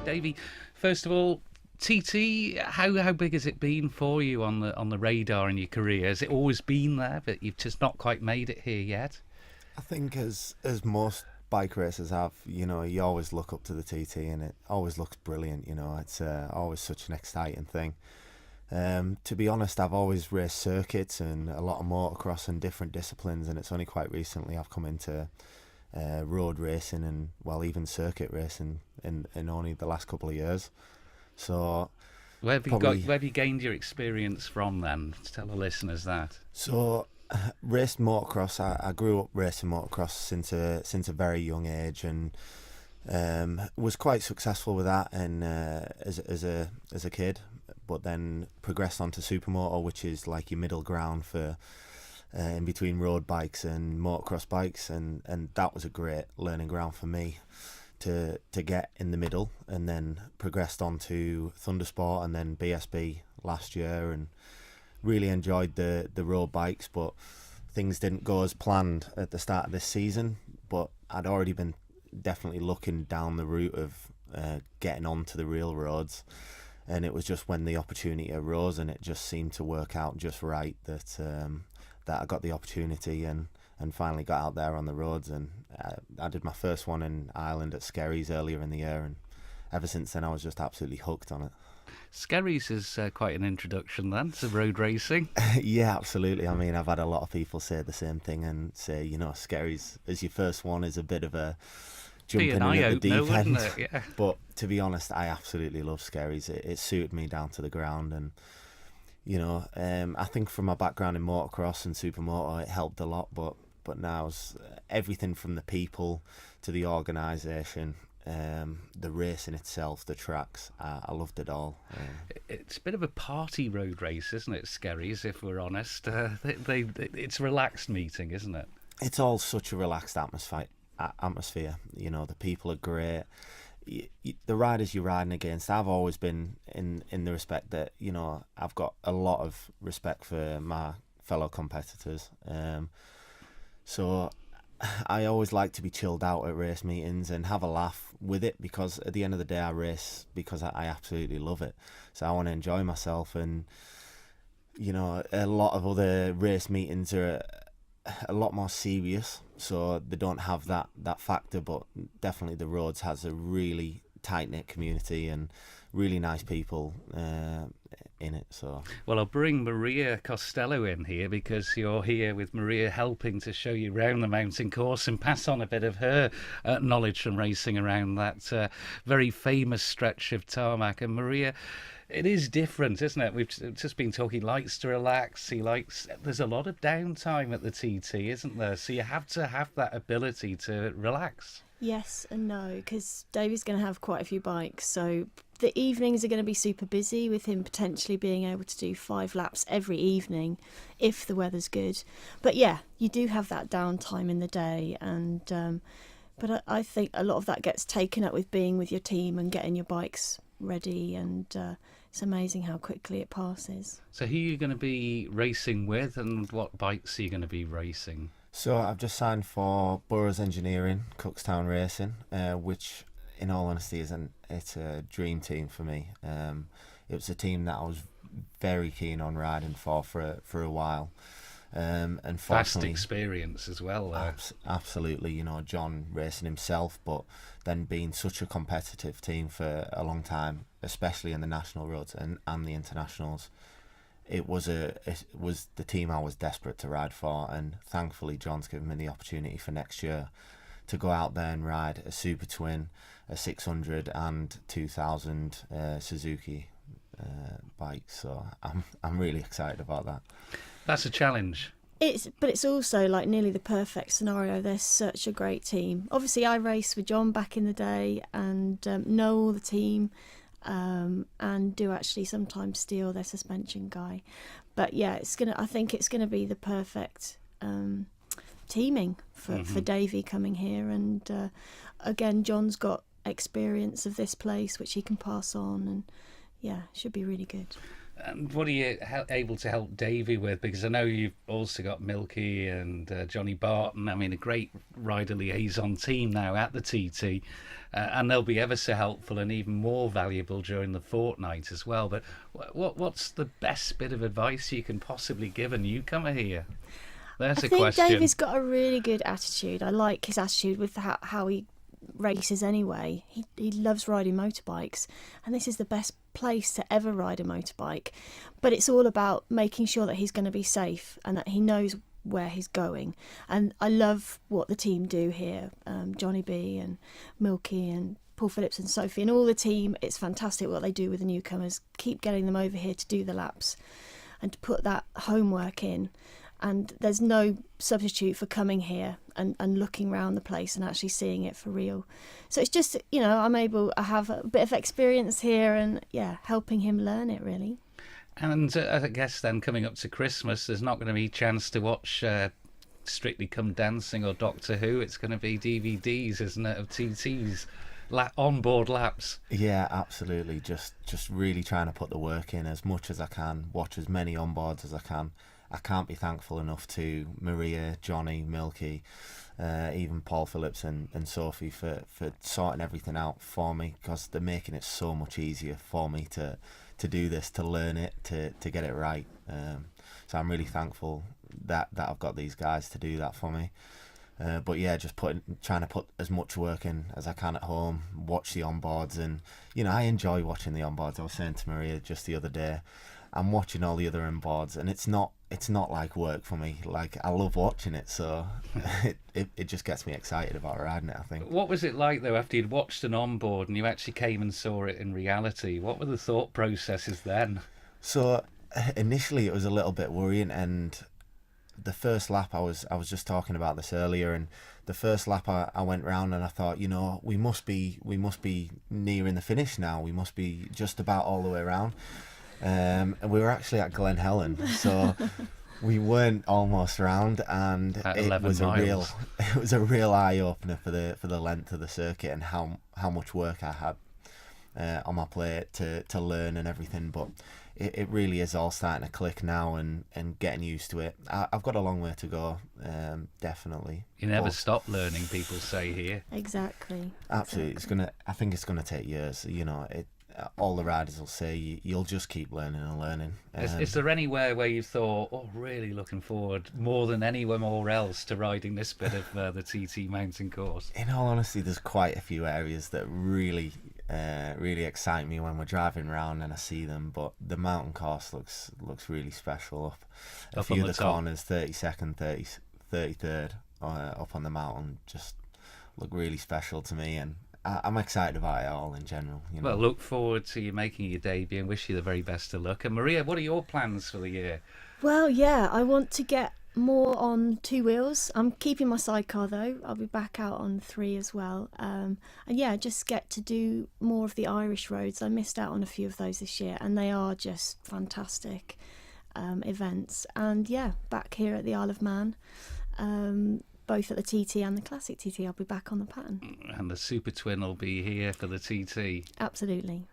Davey, first of all, TT, how big has it been for you on the radar in your career? Has it always been there, but you've just not quite made it here yet? I think as most bike racers have, you always look up to the TT, and it always looks brilliant. It's always such an exciting thing. To be honest, I've always raced circuits and a lot of motocross and different disciplines, and it's only quite recently I've come into road racing and, well, even circuit racing in only the last couple of years. So where have you gained your experience from then? Tell the listeners that. So raced motocross. I grew up racing motocross since a very young age, and was quite successful with that and as a kid, but then progressed onto supermoto, which is like your middle ground for in between road bikes and motocross bikes, and that was a great learning ground for me to get in the middle, and then progressed onto Thundersport and then BSB last year, and really enjoyed the road bikes, but things didn't go as planned at the start of this season. But I'd already been definitely looking down the route of getting onto the real roads, and it was just when the opportunity arose, and it just seemed to work out just right that I got the opportunity and finally got out there on the roads. And I did my first one in Ireland at Skerries earlier in the year, and ever since then I was just absolutely hooked on it. Skerries is quite an introduction then to road racing. Yeah, absolutely. I mean, I've had a lot of people say the same thing and say, Skerries as your first one is a bit of a jumping in at the deep end. Yeah. But to be honest, I absolutely love Skerries. It suited me down to the ground, and I think from my background in motocross and supermoto, it helped a lot. But now everything from the people to the organisation, the racing itself, the tracks, I loved it all. It's a bit of a party road race, isn't it, Skerries, if we're honest? It's a relaxed meeting, isn't it? It's all such a relaxed atmosphere. The people are great. The riders you're riding against, I've always been in the respect that, I've got a lot of respect for my fellow competitors. So I always like to be chilled out at race meetings and have a laugh with it, because at the end of the day I race because I absolutely love it. So I want to enjoy myself, and a lot of other race meetings are a lot more serious, so they don't have that factor, but definitely the roads has a really tight-knit community and really nice people in it. So, well, I'll bring Maria Costello in here, because you're here with Maria helping to show you around the mountain course and pass on a bit of her knowledge from racing around that very famous stretch of tarmac. And Maria, it is different, isn't it? We've just been talking, likes to relax. There's a lot of downtime at the TT, isn't there? So you have to have that ability to relax. Yes and no, because Davey's going to have quite a few bikes, so the evenings are going to be super busy, with him potentially being able to do 5 laps every evening if the weather's good. But yeah, you do have that downtime in the day, and but I think a lot of that gets taken up with being with your team and getting your bikes ready, and it's amazing how quickly it passes. So who are you going to be racing with, and what bikes are you going to be racing? So I've just signed for Burroughs Engineering, Cookstown Racing, which, in all honesty, it's a dream team for me. It was a team that I was very keen on riding for a while. Vast experience as well. Absolutely, John racing himself, but then being such a competitive team for a long time, especially in the national roads and the internationals. It was the team I was desperate to ride for, and thankfully John's given me the opportunity for next year to go out there and ride a Super Twin, a 600 and 2000 Suzuki bike. So I'm really excited about that. That's a challenge. But it's also like nearly the perfect scenario. They're such a great team. Obviously, I raced with John back in the day and know all the team. And do actually sometimes steal their suspension guy, but yeah, I think it's gonna be the perfect teaming for Davey coming here, and again, John's got experience of this place which he can pass on, and yeah, should be really good. And what are you able to help Davey with? Because I know you've also got Milky and Johnny Barton. I mean, a great rider liaison team now at the TT. And they'll be ever so helpful and even more valuable during the fortnight as well. But what's the best bit of advice you can possibly give a newcomer here? There's I a think question. Davey's got a really good attitude. I like his attitude with how he races anyway. He loves riding motorbikes, and this is the best place to ever ride a motorbike. But it's all about making sure that he's going to be safe and that he knows where he's going. And I love what the team do here, Johnny B and Milky and Paul Phillips and Sophie and all the team. It's fantastic what they do with the newcomers. Keep getting them over here to do the laps and to put that homework in. And there's no substitute for coming here and looking around the place and actually seeing it for real. So it's just, I have a bit of experience here and, helping him learn it, really. And I guess then coming up to Christmas, there's not going to be a chance to watch Strictly Come Dancing or Doctor Who. It's going to be DVDs, isn't it, of TT's on-board laps. Yeah, absolutely. Just really trying to put the work in as much as I can, watch as many onboards as I can. I can't be thankful enough to Maria, Johnny, Milky, even Paul Phillips and Sophie for sorting everything out for me, because they're making it so much easier for me to do this, to learn it, to get it right. So I'm really thankful that I've got these guys to do that for me. But yeah, just trying to put as much work in as I can at home, watch the onboards, and I enjoy watching the onboards. I was saying to Maria just the other day, I'm watching all the other onboards, and it's not like work for me. Like, I love watching it, so it just gets me excited about riding it, I think. What was it like though after you'd watched an onboard and you actually came and saw it in reality? What were the thought processes then? So initially it was a little bit worrying, and the first lap, I was just talking about this earlier, and the first lap I went round and I thought, we must be nearing the finish now. We must be just about all the way around. And we were actually at Glen Helen, so we weren't almost round, and it was a real eye opener for the length of the circuit and how much work I had on my plate to learn and everything. But it really is all starting to click now and getting used to it. I've got a long way to go, definitely. You never stop learning, people say here. Exactly. Absolutely. Exactly. I think it's going to take years. All the riders will say you'll just keep learning and learning. Is there anywhere where you thought, really looking forward more than anywhere else to riding this bit of the TT mountain course? In all honesty, there's quite a few areas that really excite me when we're driving around and I see them. But the mountain course looks really special. A few of the corners, 32nd, 33rd, up on the mountain, just look really special to me, and I'm excited about it all in general. Well, look forward to you making your debut and wish you the very best of luck. And Maria, what are your plans for the year? Well, I want to get more on two wheels. I'm keeping my sidecar though. I'll be back out on 3 as well. And just get to do more of the Irish roads. I missed out on a few of those this year, and they are just fantastic events. And back here at the Isle of Man. Both at the TT and the Classic TT, I'll be back on the pattern. And the Super Twin will be here for the TT. Absolutely.